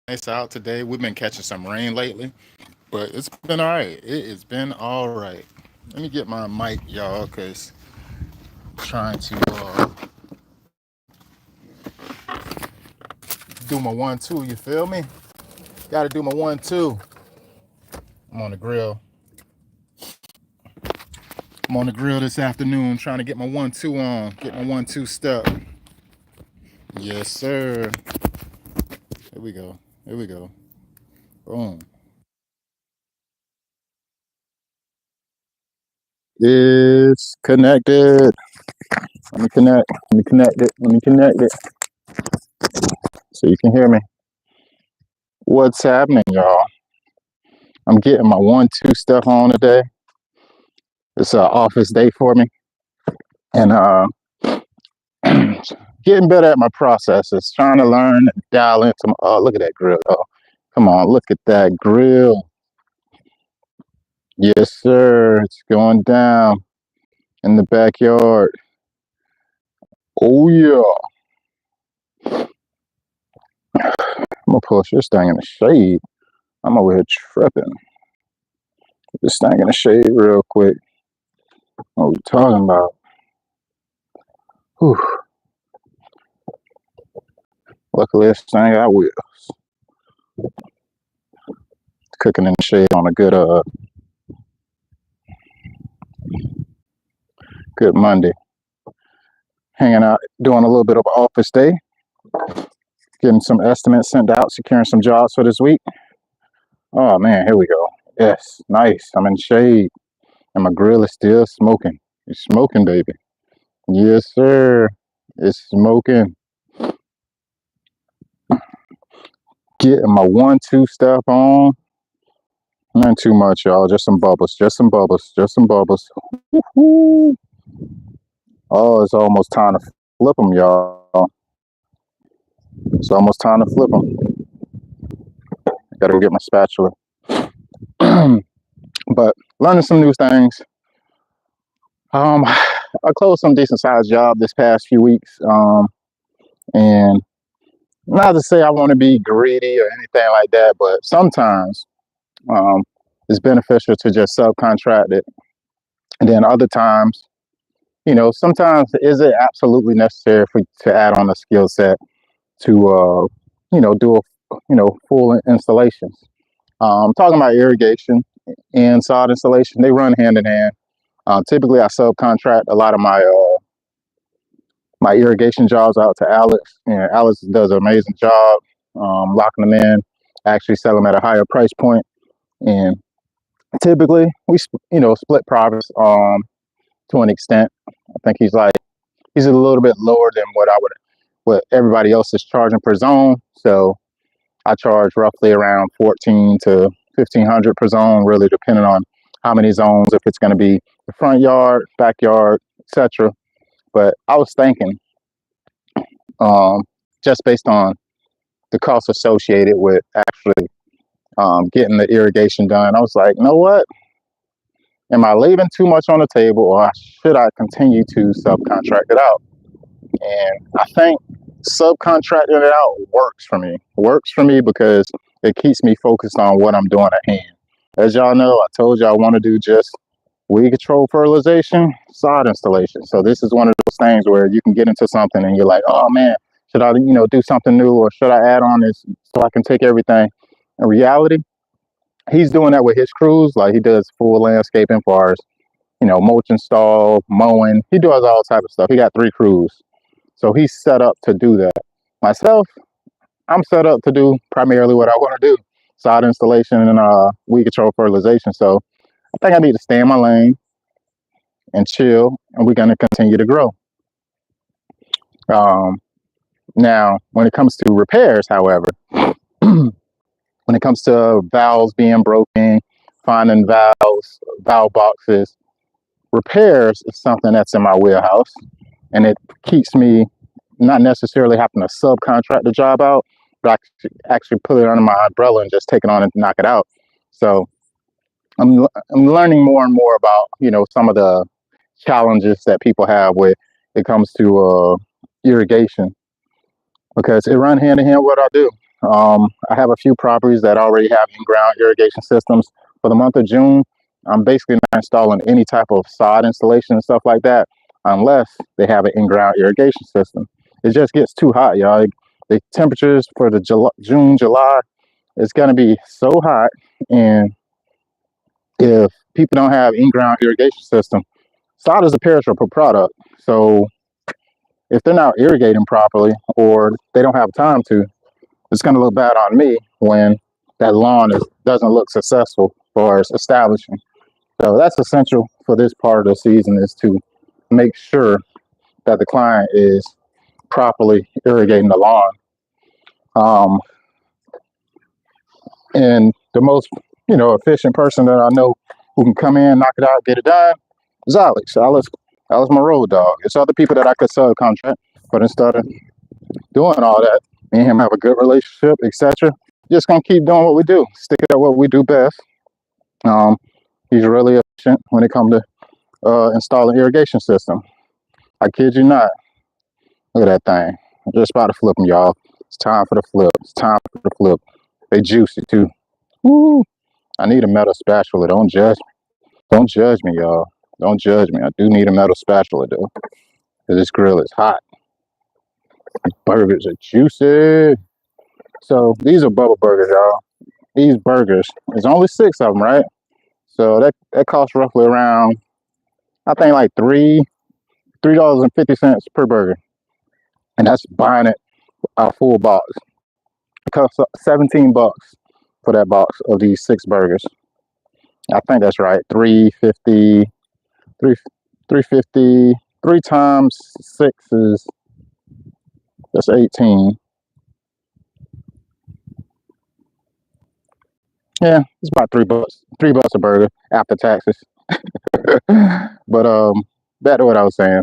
nice out today. We've been catching some rain lately, but it's been all right. It has been all right. Let me get my mic, y'all, because trying to do my 1-2. You feel me? Got to do my 1-2. I'm on the grill. I'm on the grill this afternoon trying to get my 1-2 on, get my 1-2 step. Yes, sir. Here we go. Here we go. Boom. It's connected. Let me connect. Let me connect it. Let me connect it so you can hear me. What's happening, y'all? I'm getting my 1-2 stuff on today. It's an office day for me, and getting better at my processes. Trying to learn and dial into. Oh, look at that grill! Oh, come on, look at that grill. Yes, sir. It's going down in the backyard. Oh yeah. I'm gonna push this thing in the shade. I'm over here tripping. Put this thing in the shade real quick. What are we talking about? Whew. Luckily, this thing got wheels. Cooking in the shade on a good Monday. Hanging out, doing a little bit of office day. Getting some estimates sent out, securing some jobs for this week. Oh man, here we go. Yes, nice. I'm in shade, and my grill is still smoking. It's smoking, baby. Yes, sir. It's smoking. Getting my 1-2 stuff on. Not too much, y'all. Just some bubbles. Just some bubbles. Just some bubbles. Woo-hoo. Oh, it's almost time to flip them, y'all. It's almost time to flip them. Gotta go get my spatula. But learning some new things. I closed some decent sized job this past few weeks. And not to say I want to be greedy or anything like that, but sometimes um, it's beneficial to just subcontract it. And then other times, sometimes is it absolutely necessary to add on a skill set to, do a, full installations. Talking about irrigation and sod installation, they run hand in hand. Typically, I subcontract a lot of my irrigation jobs out to Alex, and Alex does an amazing job locking them in, actually sell them at a higher price point. And typically, we split profits to an extent. I think he's a little bit lower than what everybody else is charging per zone. So I charge roughly around 14 to 1500 per zone, really depending on how many zones, if it's going to be the front yard, backyard, etc. But I was thinking, just based on the costs associated with actually getting the irrigation done, I was like, you know what? Am I leaving too much on the table, or should I continue to subcontract it out? And I think subcontracting it out works for me. Works for me because it keeps me focused on what I'm doing at hand. As y'all know, I told you I want to do just weed control fertilization, sod installation. So this is one of those things where you can get into something and you're like, oh man, should I, do something new, or should I add on this so I can take everything? In reality, he's doing that with his crews. Like he does full landscaping for ours, mulch install, mowing. He does all type of stuff. He got 3 crews. So he's set up to do that. Myself, I'm set up to do primarily what I want to do, sod installation and weed control fertilization. So I think I need to stay in my lane and chill, and we're going to continue to grow. Now, when it comes to repairs, however, when it comes to valves being broken, finding valve boxes, repairs is something that's in my wheelhouse, and it keeps me not necessarily having to subcontract the job out, but actually put it under my umbrella and just take it on and knock it out. So I'm learning more and more about some of the challenges that people have when it comes to irrigation, because it runs hand in hand with what I do. I have a few properties that already have in-ground irrigation systems. For the month of June, I'm basically not installing any type of sod installation and stuff like that unless they have an in-ground irrigation system. It just gets too hot, y'all. The temperatures for the June, July, it's going to be so hot. And if people don't have in-ground irrigation system, sod is a perishable product. So if they're not irrigating properly or they don't have time to, it's going to look bad on me when that lawn doesn't look successful for establishing. So that's essential for this part of the season, is to make sure that the client is properly irrigating the lawn. And the most, efficient person that I know who can come in, knock it out, get it done, is Alex. Alex my road dog. It's other people that I could subcontract, but instead of doing all that, me and him have a good relationship, etc. Just gonna keep doing what we do, stick at what we do best. He's really efficient when it comes to installing irrigation system. I kid you not. Look at that thing. I'm just about to flip them, y'all. It's time for the flip. It's time for the flip. They juicy too. Woo! I need a metal spatula. Don't judge me. Don't judge me, y'all. Don't judge me. I do need a metal spatula though, because this grill is hot. Burgers are juicy. So these are Bubba burgers, y'all. These burgers, there's only 6 of them, right? So that costs roughly around, I think, like $3.50 per burger, and that's buying it a full box. It costs $17 for that box of these 6 burgers. I think that's right. $3.50. 3 times 6 is, that's 18. Yeah, it's about $3. $3 a burger after taxes. But back to what I was saying.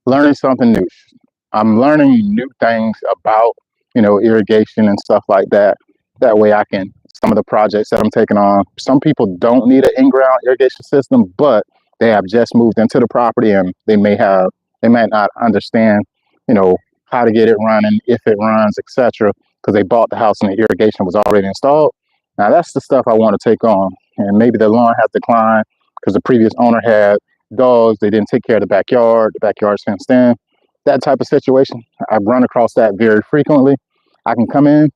Learning something new. I'm learning new things about, irrigation and stuff like that. That way I can, some of the projects that I'm taking on, some people don't need an in-ground irrigation system, but they have just moved into the property and they might not understand, how to get it running, if it runs, etc., because they bought the house and the irrigation was already installed. Now that's the stuff I want to take on. And maybe the lawn has declined because the previous owner had dogs. They didn't take care of the backyard's fenced in. That type of situation, I've run across that very frequently. I can come in,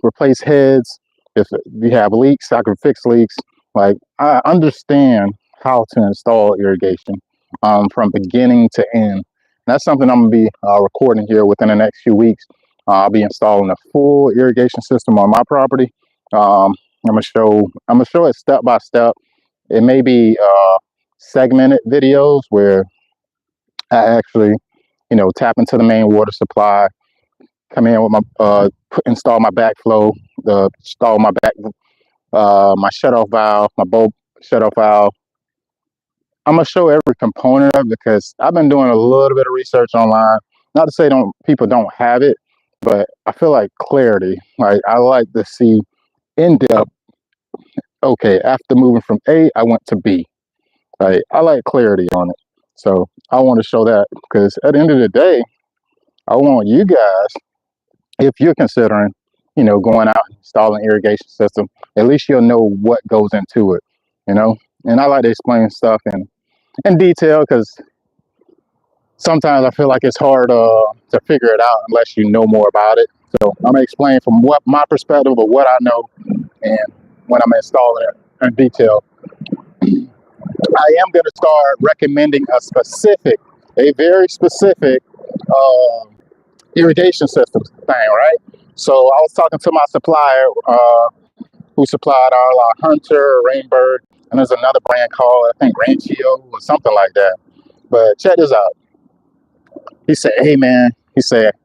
replace heads. If we have leaks, I can fix leaks. Like, I understand how to install irrigation from beginning to end. That's something I'm gonna be recording here within the next few weeks. I'll be installing a full irrigation system on my property. I'm gonna show it step by step. It may be segmented videos where I actually, tap into the main water supply, come in with my install my backflow, install my my shutoff valve, my bulb shutoff valve. I'm gonna show every component of it because I've been doing a little bit of research online. Not to say people don't have it, but I feel like clarity. Like, I like to see in depth. Okay, after moving from A, I went to B. Right, I like clarity on it. So I want to show that because at the end of the day, I want you guys, if you're considering, going out and installing an irrigation system, at least you'll know what goes into it, And I like to explain stuff in detail because sometimes I feel like it's hard to figure it out unless you know more about it. So I'm gonna explain from what my perspective of what I know, and when I'm installing it in detail. I am going to start recommending a very specific irrigation system thing, right? So I was talking to my supplier who supplied our Hunter, Rainbird, and there's another brand called, I think, Ranchio or something like that. But check this out. He said, hey, man,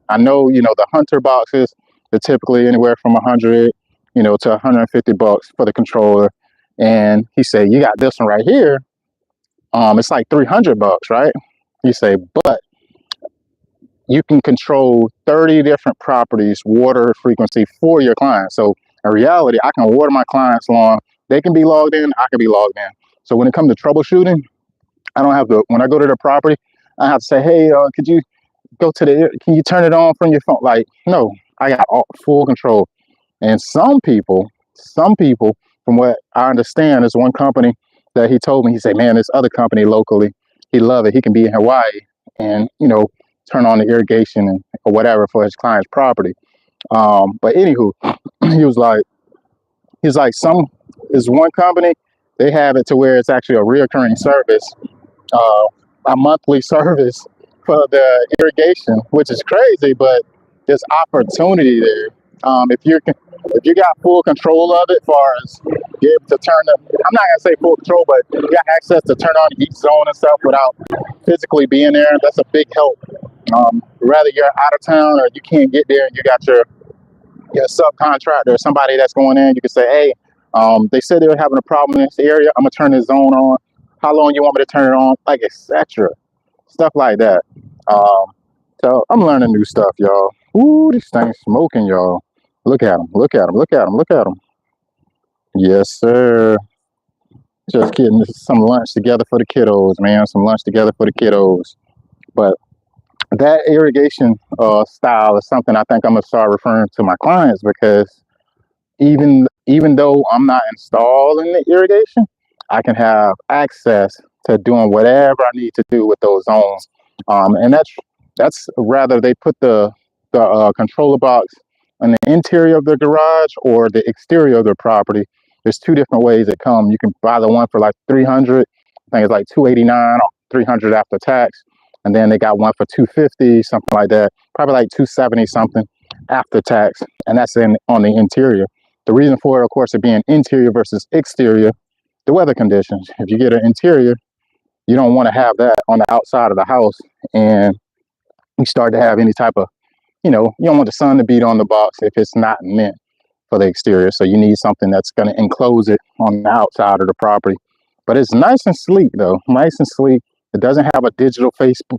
I know, the Hunter boxes, they're typically anywhere from 100, to $150 for the controller. And he said, you got this one right here. It's like $300, right? He say, but you can control 30 different properties, water frequency for your client. So in reality, I can water my client's lawn. They can be logged in, I can be logged in. So when it comes to troubleshooting, I don't have to, when I go to the property, I have to say, hey, could you go to can you turn it on from your phone? Like, no, I got full control. And some people, from what I understand, there's one company that he told me, he said, man, this other company locally, he love it. He can be in Hawaii and, turn on the irrigation or whatever for his client's property. But anywho, he was like, some is one company, they have it to where it's actually a reoccurring service, uh, a monthly service for the irrigation, which is crazy, but there's opportunity there. If you got full control of it, as far as be able to turn the, I'm not gonna say full control, but you got access to turn on each zone and stuff without physically being there. That's a big help. Whether you're out of town or you can't get there, and you got your subcontractor or somebody that's going in, you can say, hey, they said they were having a problem in this area. I'm gonna turn this zone on. How long you want me to turn it on? Like, etc. Stuff like that. Um, so I'm learning new stuff, y'all. Ooh, this thing's smoking, y'all. Look at him. Look at him. Look at him. Look at him. Yes, sir. Just getting some lunch together for the kiddos, man. Some lunch together for the kiddos. But that irrigation style is something I think I'm gonna start referring to my clients, because even though I'm not installing the irrigation, I can have access to doing whatever I need to do with those zones. And that's rather they put the controller box on the interior of the garage or the exterior of the property. There's two different ways it come. You can buy the one for like 300. I think it's like 289 or 300 after tax, and then they got one for 250, something like that. Probably like 270 something after tax, and that's on the interior. The reason for it, of course, it being interior versus exterior, the weather conditions. If you get an interior, you don't want to have that on the outside of the house, and you start to have any type of, you don't want the sun to beat on the box if it's not meant for the exterior. So you need something that's going to enclose it on the outside of the property. But it's nice and sleek, though. Nice and sleek. It doesn't have a digital faceplate,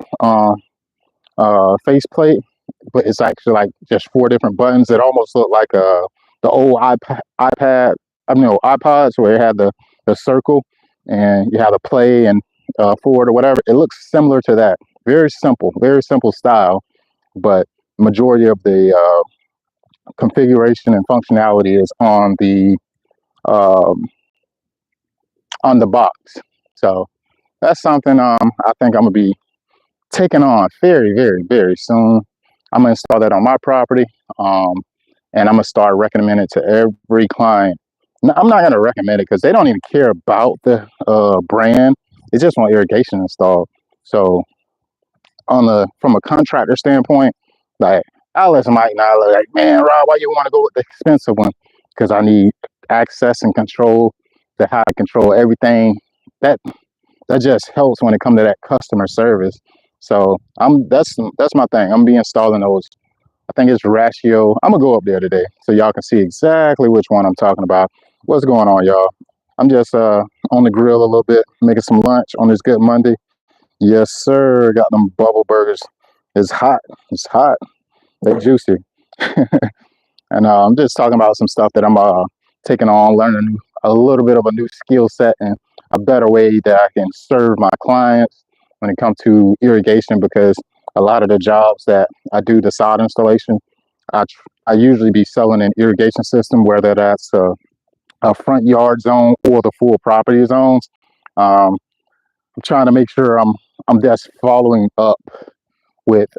but it's actually like just 4 different buttons that almost look like the old iPods, where it had the circle and you have the play and forward or whatever. It looks similar to that. Very simple style, but majority of the configuration and functionality is on the box. So that's something I think I'm gonna be taking on very, very, very soon. I'm gonna install that on my property, and I'm gonna start recommending it to every client. Now, I'm not gonna recommend it because they don't even care about the brand. They just want irrigation installed. So from a contractor standpoint, like, I'll let somebody know, like, man, Rob, why you want to go with the expensive one? Because I need access and control to how to control everything. That just helps when it comes to that customer service. So that's my thing. I'm gonna be installing those. I think it's Ratio. I'm gonna go up there today so y'all can see exactly which one I'm talking about. What's going on, y'all? I'm just on the grill a little bit, making some lunch on this good Monday. Yes, sir. Got them bubble burgers. It's hot. It's hot. They're juicy. And I'm just talking about some stuff that I'm taking on, learning a little bit of a new skill set and a better way that I can serve my clients when it comes to irrigation, because a lot of the jobs that I do, the sod installation, I usually be selling an irrigation system, whether that's a front yard zone or the full property zones. I'm trying to make sure I'm just following up with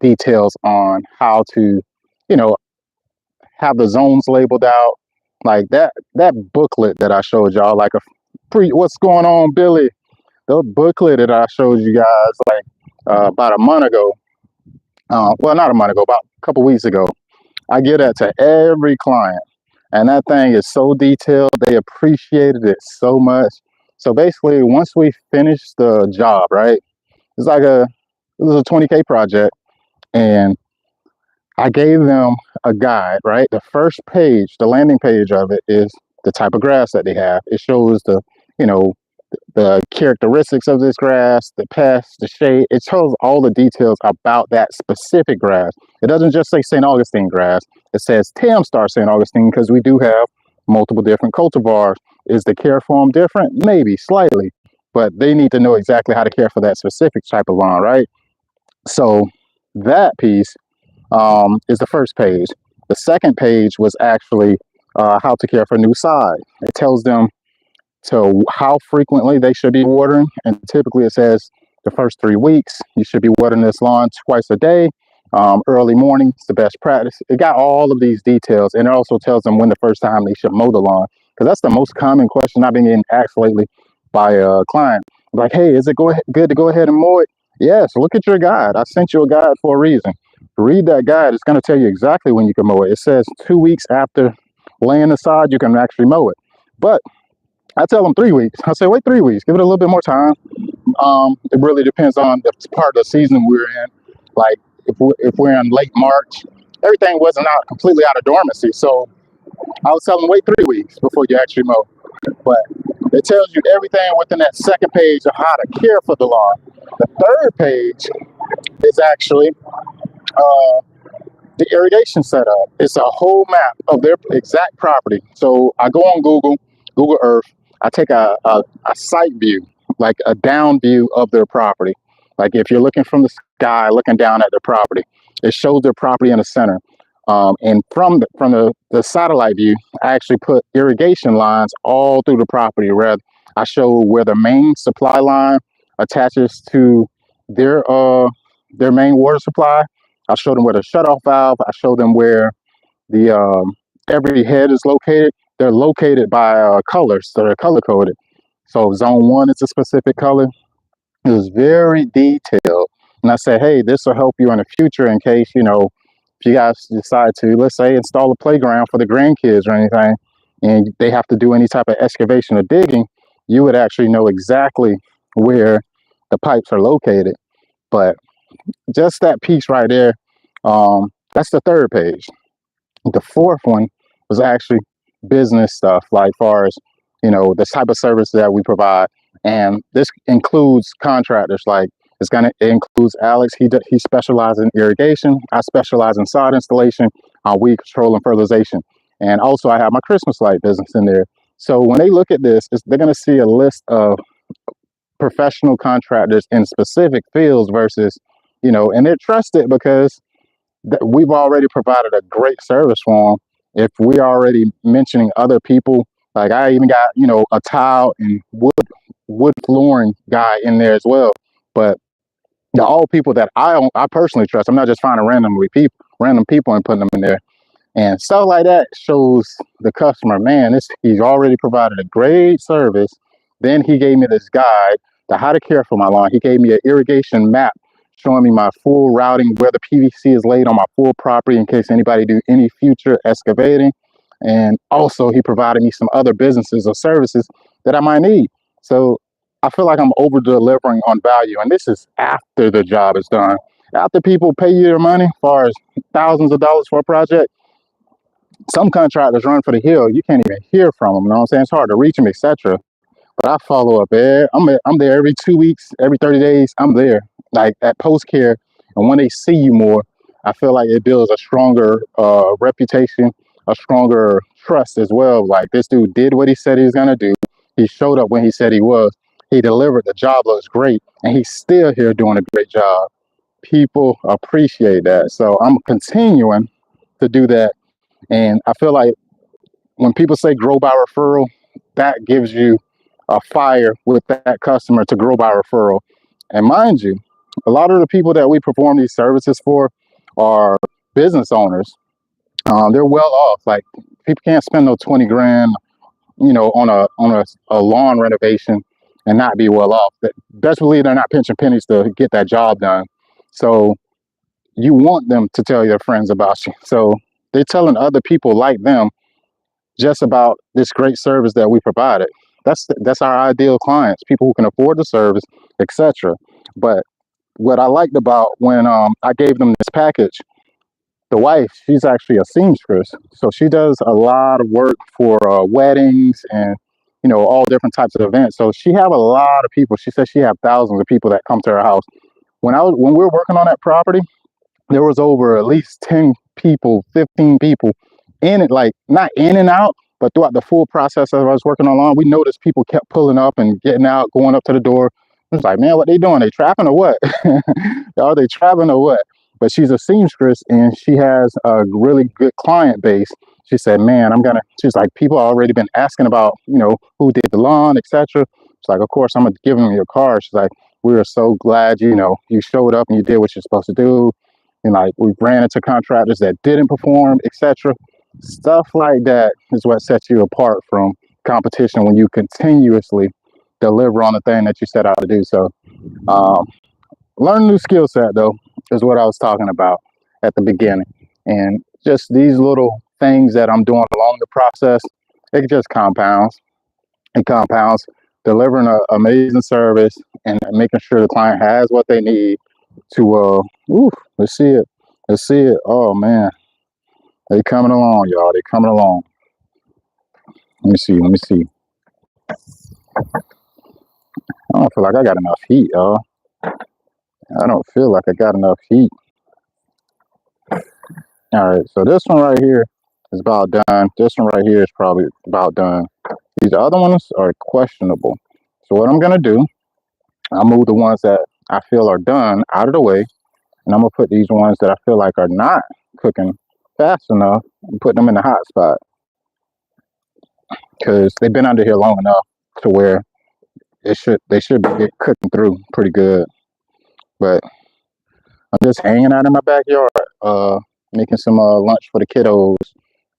details on how to, have the zones labeled out, like that booklet that I showed y'all, like what's going on, Billy? The booklet that I showed you guys like about a month ago. Well, not a month ago, about a couple weeks ago. I give that to every client, and that thing is so detailed. They appreciated it so much. So basically, once we finish the job, right? It's like it was a 20K project, and I gave them a guide, right? The first page, the landing page of it, is the type of grass that they have. It shows the characteristics of this grass, the pests, the shade. It shows all the details about that specific grass. It doesn't just say St. Augustine grass. It says Tamstar St. Augustine, because we do have multiple different cultivars. Is the care form different? Maybe, slightly. but they need to know exactly how to care for that specific type of lawn, right? So that piece is the first page. The second page was actually how to care for new side. It tells them to how frequently they should be watering, and typically it says the first 3 weeks you should be watering this lawn twice a day. Early morning is the best practice. It got all of these details, and it also tells them when the first time they should mow the lawn, because that's the most common question I've been getting asked lately by a client. Like, hey, is it good to go ahead and mow it? Yes, look at your guide. I sent you a guide for a reason. Read that guide. It's going to tell you exactly when you can mow it. It says 2 weeks after laying the sod, you can actually mow it. But I tell them 3 weeks. I say, wait 3 weeks. Give it a little bit more time. It really depends on the part of the season we're in. Like if we're in late March, everything wasn't out completely out of dormancy. So I was telling them, wait 3 weeks before you actually mow. But it tells you everything within that second page of how to care for the lawn. The third page is actually the irrigation setup. It's a whole map of their exact property. So I go on Google Earth. I take a site view, like a down view of their property. Like if you're looking from the sky, looking down at their property, it shows their property in the center. And from the satellite view, I actually put irrigation lines all through the property. Where I show where the main supply line attaches to their main water supply. I show them where the shutoff valve. I show them where the every head is located. They're located by colors, so they're color coded. So zone 1 is a specific color. It was very detailed, and I said, hey, this will help you in the future in case if you guys decide to, let's say, install a playground for the grandkids or anything, and they have to do any type of excavation or digging, you would actually know exactly where the pipes are located. But just that piece right there, that's the third page. The fourth one was actually business stuff, like far as the type of service that we provide, and this includes contractors. Like it includes Alex. He specializes in irrigation. I specialize in sod installation, weed control, and fertilization. And also, I have my Christmas light business in there. So when they look at this, they're going to see a list of professional contractors in specific fields versus, and they're trusted because we've already provided a great service for them. If we already mentioning other people, like I even got, a tile and wood flooring guy in there as well. But they're all people that I personally trust. I'm not just finding random people and putting them in there. And stuff like that shows the customer, man, he's already provided a great service. Then he gave me this guide to how to care for my lawn. He gave me an irrigation map showing me my full routing, where the PVC is laid on my full property in case anybody do any future excavating. And also he provided me some other businesses or services that I might need. So I feel like I'm over delivering on value. And this is after the job is done. After people pay you their money, as far as thousands of dollars for a project, some contractors run for the hill. You can't even hear from them. You know what I'm saying? It's hard to reach them, etc. But I follow up there. I'm there every 2 weeks, every 30 days. I'm there, like at post care. And when they see you more, I feel like it builds a stronger reputation, a stronger trust as well. Like this dude did what he said he was gonna do. He showed up when he said he was. He delivered. The job looks great, and he's still here doing a great job. People appreciate that, so I'm continuing to do that. And I feel like when people say grow by referral, that gives you a fire with that customer to grow by referral. And mind you, a lot of the people that we perform these services for are business owners. They're well off. Like people can't spend no 20 grand, on a lawn renovation and not be well off. Best believe they're not pinching pennies to get that job done. So you want them to tell their friends about you. So they're telling other people like them just about this great service that we provided. That's our ideal clients, people who can afford the service, etc. But what I liked about when I gave them this package, the wife, she's actually a seamstress, so she does a lot of work for weddings and all different types of events. So she have a lot of people. She says she have thousands of people that come to her house. When we were working on that property, there was over at least 10 people, 15 people in it, like not in and out, But throughout the full process as I was working on lawn, we noticed people kept pulling up and getting out, going up to the door. I was like, man, what they doing? They trapping or what? Are they trapping or what? But she's a seamstress and she has a really good client base. She said, man, she's like, people already been asking about, who did the lawn, etc. She's like, of course, I'm going to give them your card. She's like, we are so glad, you showed up and you did what you're supposed to do. And like, we ran into contractors that didn't perform, etc. Stuff like that is what sets you apart from competition when you continuously deliver on the thing that you set out to do. So, learn a new skill set, though, is what I was talking about at the beginning. And just these little things that I'm doing along the process, it just compounds. It compounds, delivering an amazing service and making sure the client has what they need to, let's see it. Let's see it. Oh, man. They coming along, y'all. They coming along. Let me see. Let me see. I don't feel like I got enough heat, y'all. I don't feel like I got enough heat. All right, so this one right here is about done. This one right here is probably about done. These other ones are questionable. So what I'm gonna do, I'll move the ones that I feel are done out of the way, and I'm gonna put these ones that I feel like are not cooking fast enough and put them in the hot spot because they've been under here long enough to where they should be cooking through pretty good. But I'm just hanging out in my backyard, making some lunch for the kiddos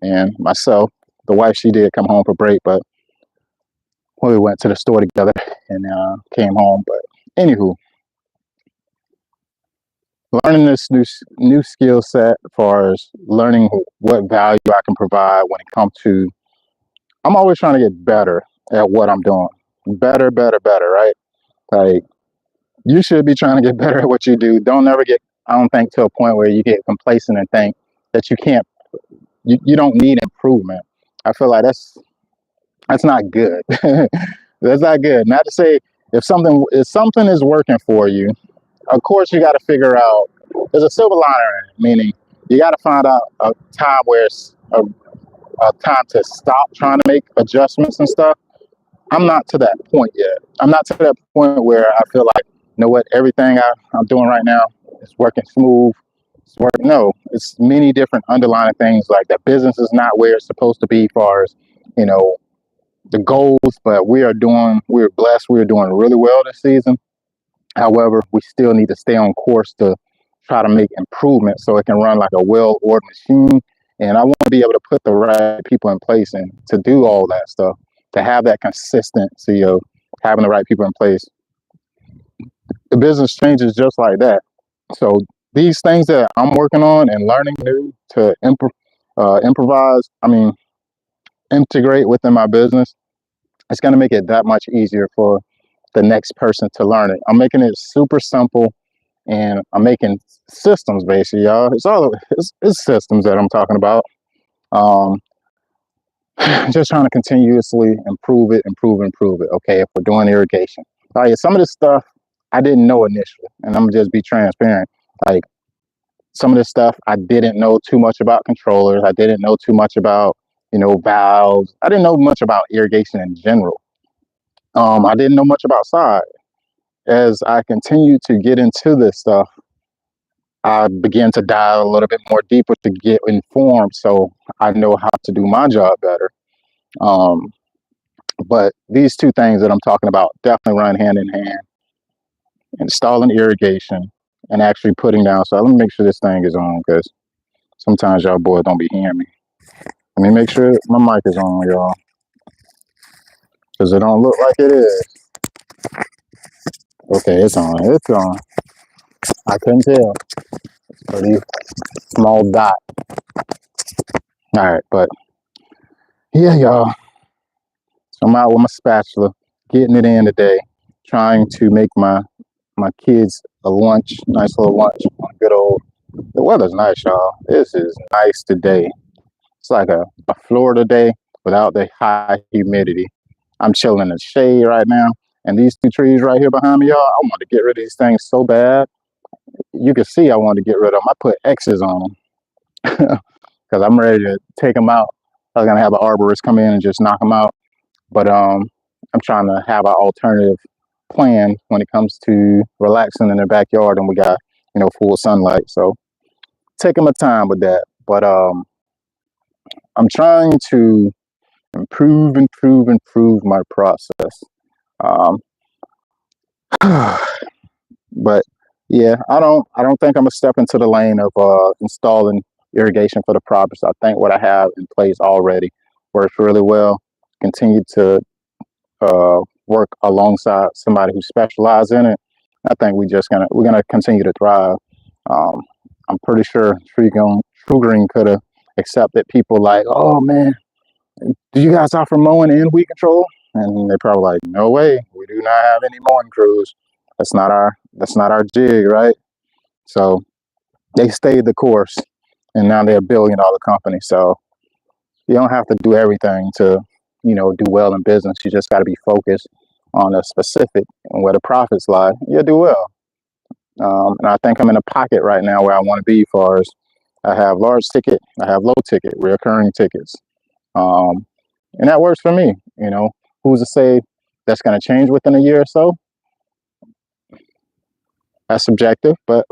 and myself. The wife, she did come home for break, but we went to the store together and came home. But anywho, learning this new skill set as far as learning what value I can provide when it comes to, I'm always trying to get better at what I'm doing. Better, right? Like, you should be trying to get better at what you do. Don't ever get, I don't think, to a point where you get complacent and think that you don't need improvement. I feel like that's not good. That's not good. Not to say if something is working for you, of course you got to figure out, there's a silver liner, meaning you got to find out a time where it's a time to stop trying to make adjustments and stuff. I'm not to that point yet. I'm not to that point where I feel like, you know what, everything I'm doing right now is working smooth. It's working. No, it's many different underlying things, like that business is not where it's supposed to be as far as, the goals, but we're blessed. We're doing really well this season. However, we still need to stay on course to try to make improvements so it can run like a well-oiled machine. And I want to be able to put the right people in place and to do all that stuff, to have that consistency of having the right people in place. The business changes just like that. So these things that I'm working on and learning new to improvise, integrate within my business, it's going to make it that much easier for the next person to learn it. I'm making it super simple, and I'm making systems basically, y'all. It's systems that I'm talking about. Just trying to continuously improve it. Okay, if we're doing irrigation, like some of this stuff I didn't know initially, and I'm gonna just be transparent. Like some of this stuff I didn't know too much about controllers. I didn't know too much about valves. I didn't know much about irrigation in general. I didn't know much about side. As I continued to get into this stuff, I began to dive a little bit more deeper to get informed so I know how to do my job better. But these two things that I'm talking about definitely run hand in hand. Installing irrigation and actually putting down. So let me make sure this thing is on, because sometimes y'all boys don't be hearing me. Let me make sure my mic is on, y'all, because it don't look like it is. Okay, it's on. It's on. I couldn't tell. It's a pretty small dot. All right, but yeah, y'all. So I'm out with my spatula, getting it in today, trying to make my kids a lunch, nice little lunch. Good old. The weather's nice, y'all. This is nice today. It's like a Florida day without the high humidity. I'm chilling in the shade right now. And these two trees right here behind me, y'all, I want to get rid of these things so bad. You can see I want to get rid of them. I put X's on them because I'm ready to take them out I was gonna have an arborist come in and just knock them out. But I'm trying to have an alternative plan when it comes to relaxing in the backyard, and we got full sunlight. So taking my time with that. But I'm trying to improve my process. Um, but yeah, I don't think I'm gonna step into the lane of installing irrigation for the properties. I think what I have in place already works really well. Continue to work alongside somebody who specializes in it. I think we're gonna continue to thrive. Um, I'm pretty sure True Green could have accepted people like, oh man, do you guys offer mowing and weed control? And they're probably like, no way, we do not have any mowing crews. That's not our jig, right? So they stayed the course, and now they're $1 billion company. So you don't have to do everything to, do well in business. You just got to be focused on a specific and where the profits lie. You'll do well. And I think I'm in a pocket right now where I want to be, as far as I have large ticket, I have low ticket, recurring tickets. And that works for me. Who's to say that's going to change within a year or so? That's subjective, but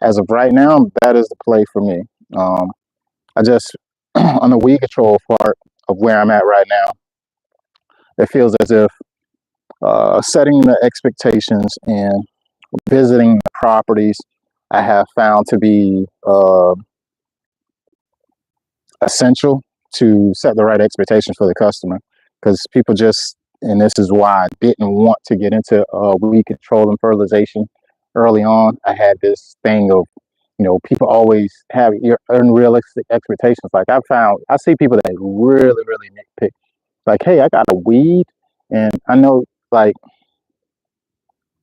as of right now, that is the play for me. I just, on the weed control part of where I'm at right now, it feels as if setting the expectations and visiting the properties I have found to be essential to set the right expectations for the customer, because people just, and this is why I didn't want to get into weed control and fertilization early on. I had this thing of, people always have unrealistic expectations. Like I see people that really, really nitpick. Like, hey, I got a weed, and I know, like,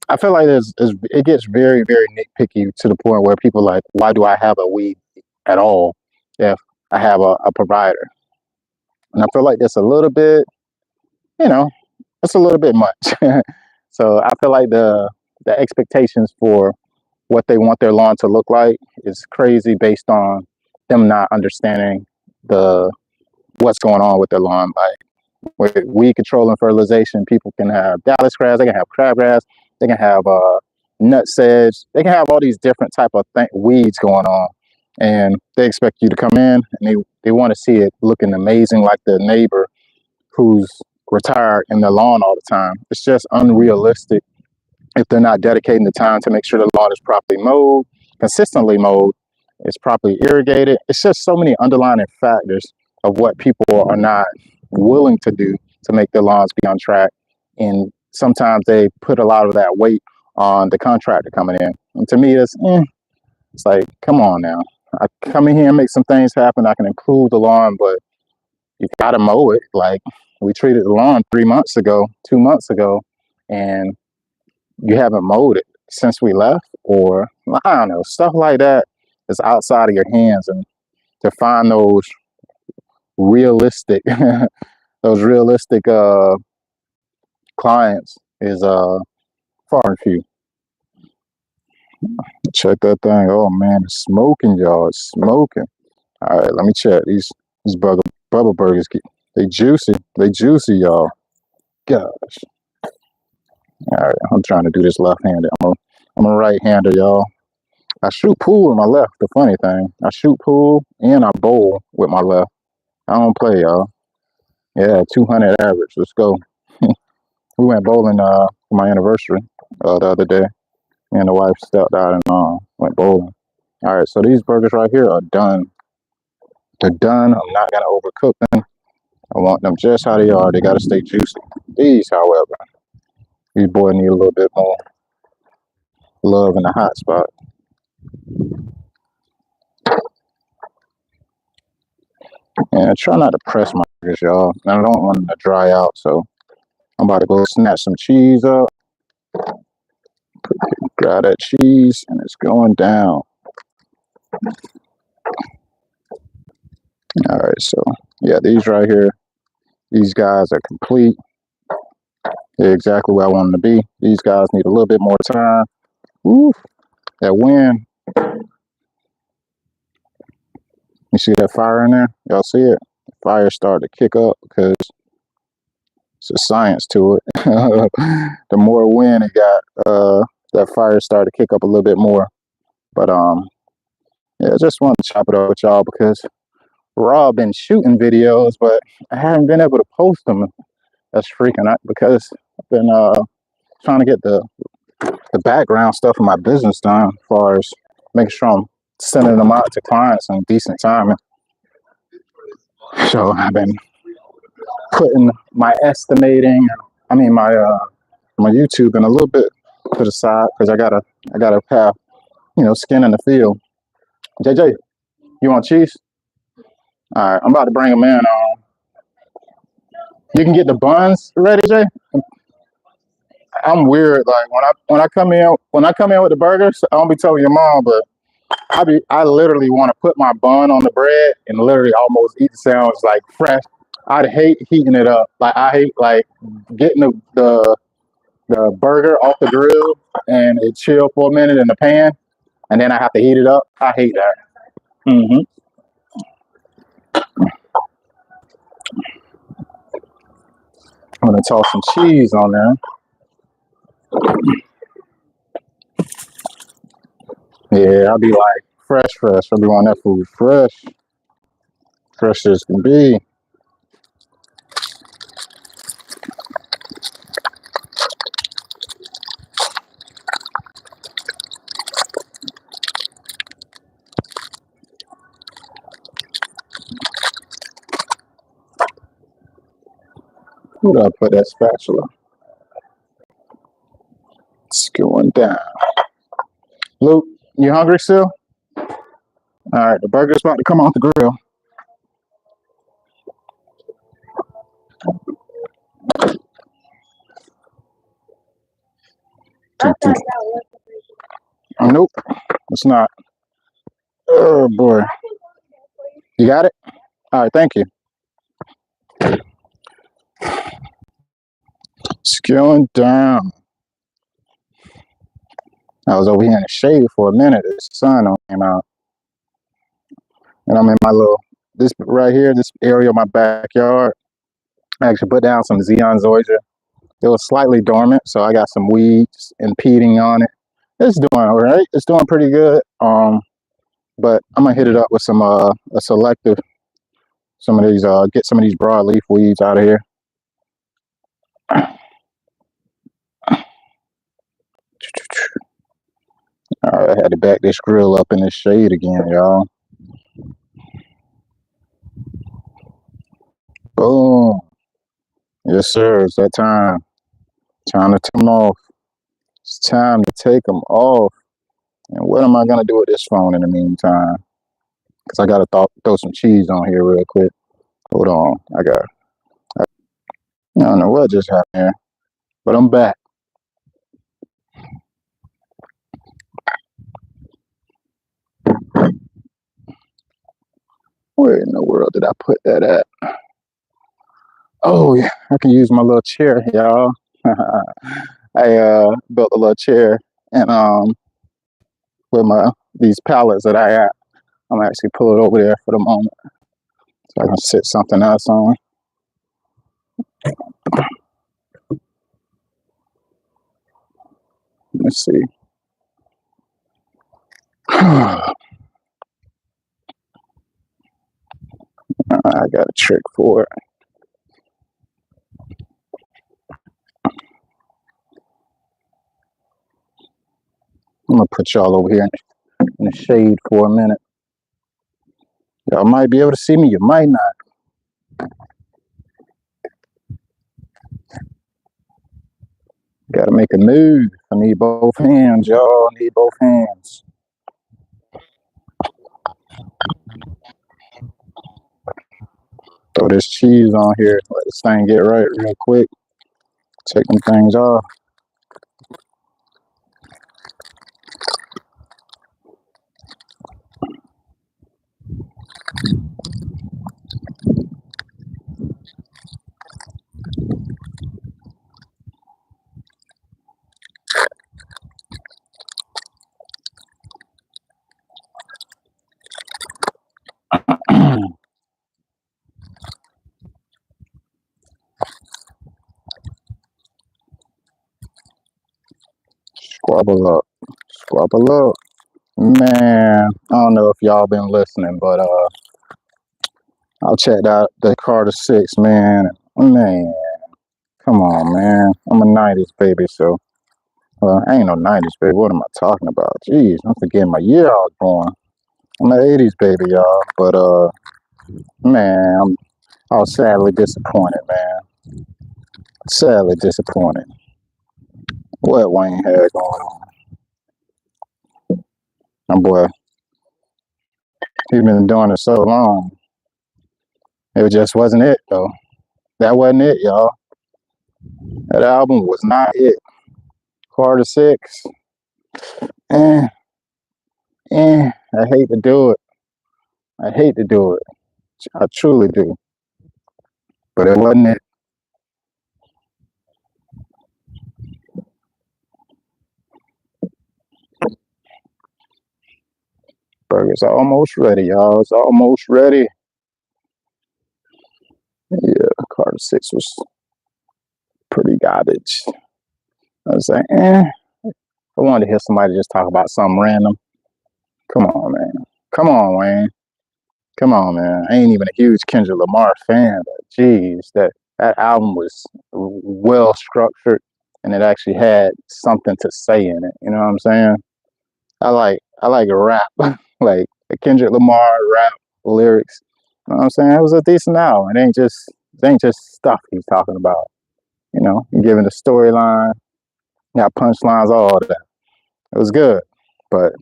I feel like it gets very, very nitpicky to the point where people are like, why do I have a weed at all if I have a provider? And I feel like that's a little bit, it's a little bit much. So I feel like the expectations for what they want their lawn to look like is crazy, based on them not understanding what's going on with their lawn. Like with weed control and fertilization, people can have Dallas grass, they can have crabgrass, they can have nut sedge, they can have all these different type of weeds going on, and they expect you to come in and they want to see it looking amazing like the neighbor who's retired in their lawn all the time. It's just unrealistic if they're not dedicating the time to make sure the lawn is properly mowed, consistently mowed, it's properly irrigated. It's just so many underlying factors of what people are not willing to do to make their lawns be on track. And sometimes they put a lot of that weight on the contractor coming in. And to me, it's like, come on now. I come in here and make some things happen. I can improve the lawn, but you got to mow it. Like, we treated the lawn 2 months ago, and you haven't mowed it since we left, or I don't know, stuff like that is outside of your hands. And to find those realistic, clients is far and few. Check that thing. Oh man, it's smoking, y'all. It's smoking. All right, let me check these bubble burgers. They juicy, y'all. Gosh. All right, I'm trying to do this left-handed. I'm a right-hander, y'all. I shoot pool with my left. The funny thing, I shoot pool and I bowl with my left. I don't play, y'all. Yeah, 200 average. Let's go. We went bowling for my anniversary the other day. Me and the wife stepped out and went bowling. All right, so these burgers right here are done. They're done. I'm not gonna overcook them. I want them just how they are. They gotta stay juicy. These, however, these boys need a little bit more love in the hot spot. And I try not to press my burgers, y'all. I don't want them to dry out, so I'm about to go snatch some cheese up. Grab that cheese, and it's going down. All right, so yeah, these right here, these guys are complete. They're exactly where I want them to be. These guys need a little bit more time. Ooh, that wind. You see that fire in there? Y'all see it? fire started to kick up because it's a science to it. The more wind it got, that fire started to kick up a little bit more. But yeah, I just wanted to chop it up with y'all because Rob been shooting videos, but I haven't been able to post them. That's freaking out because I've been trying to get the background stuff of my business done, as far as making sure I'm sending them out to clients in decent time. So I've been putting my estimating, my YouTube in a little bit to the side because I gotta have skin in the field. JJ, you want cheese? All right, I'm about to bring them in. You can get the buns ready, Jay. I'm weird. Like when I come in with the burgers, I don't be telling your mom, but I literally want to put my bun on the bread and literally almost eat the sandwich like fresh. I'd hate heating it up. Like I hate like getting the burger off the grill and it chill for a minute in the pan, and then I have to heat it up. I hate that. Mm-hmm. I'm gonna toss some cheese on there. Yeah, I'll be like fresh. I'll be wanting that food fresh as can be. Where did I put that spatula? It's going down. Luke, you hungry still? All right, the burger's about to come off the grill. Nope, it's not. Oh boy. You got it? All right, thank you. It's going down. I was over here in the shade for a minute. The sun came out. And I'm in my this right here, this area of my backyard. I actually put down some Xeon zoysia. It was slightly dormant, so I got some weeds impeding on it. It's doing all right. It's doing pretty good. But I'm gonna hit it up with some a selective, some of these get some of these broadleaf weeds out of here. All right, I had to back this grill up in the shade again, y'all. Boom. Yes, sir. It's that time. Time to take them off. It's time to take them off. And what am I going to do with this phone in the meantime? Because I got to throw some cheese on here real quick. Hold on. I don't know what just happened here. But I'm back. Where in the world did I put that at? Oh, yeah. I can use my little chair, y'all. I built a little chair and with these pallets that I got. I'm actually pull it over there for the moment so I can sit something else on. Let's see. I got a trick for it. I'm gonna put y'all over here in the shade for a minute. Y'all might be able to see me, you might not. Gotta make a move. I need both hands, y'all. I need both hands. Throw this cheese on here. Let this thing get right real quick. Take them things off. Squabble up. Squabble up. Man, I don't know if y'all been listening, but I checked out the Carter 6, man. Man, come on, man. I'm a 90s baby, so I ain't no 90s baby. What am I talking about? Jeez, I'm forgetting my year I was born. I'm an 80s baby, y'all. But man, I was sadly disappointed, man. Sadly disappointed. What Wayne had going on. My boy, he's been doing it so long. It just wasn't it, though. That wasn't it, y'all. That album was not it. Carter 6. Eh, I hate to do it. I hate to do it. I truly do. But it wasn't it. Burger's almost ready, y'all. It's almost ready. Yeah, Carter 6 was pretty garbage. I was like, I wanted to hear somebody just talk about something random. Come on, man. Come on, Wayne. Come on, man. I ain't even a huge Kendrick Lamar fan, but geez, that album was well structured and it actually had something to say in it. You know what I'm saying? I like a rap, like a Kendrick Lamar rap lyrics. You know what I'm saying? It was a decent album. It ain't just stuff he's talking about. You know, giving the storyline, got punchlines, all that. It was good, but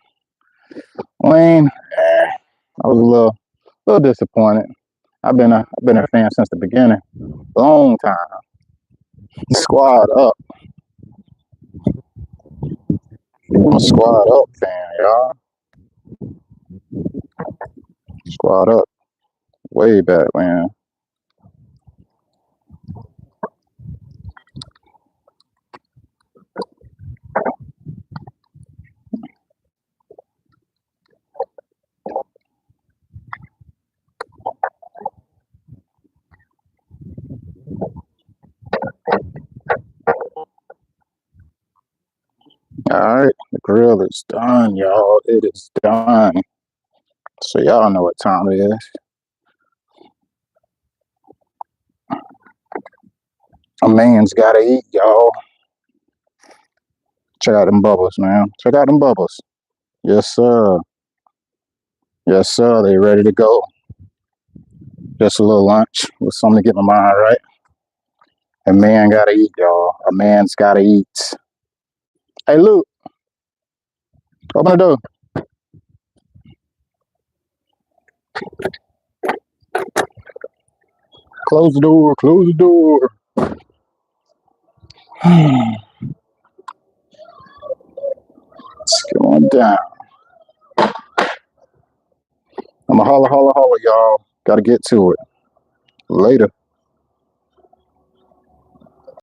Wayne, I was a little disappointed. I've been a fan since the beginning, long time. Squad up, I'm a squad up fan, y'all. Squad up, way back, man. All right, the grill is done, y'all. It is done. So y'all know what time it is. A man's gotta eat, y'all. Check out them bubbles, man. Check out them bubbles. Yes, sir. Yes, sir. They ready to go. Just a little lunch with something to get my mind right. A man gotta eat, y'all. A man's gotta eat. Hey, Luke, open the door. Close the door. Close the door. Let's go on down. I'm a holla, holla, holla, y'all. Gotta get to it. Later.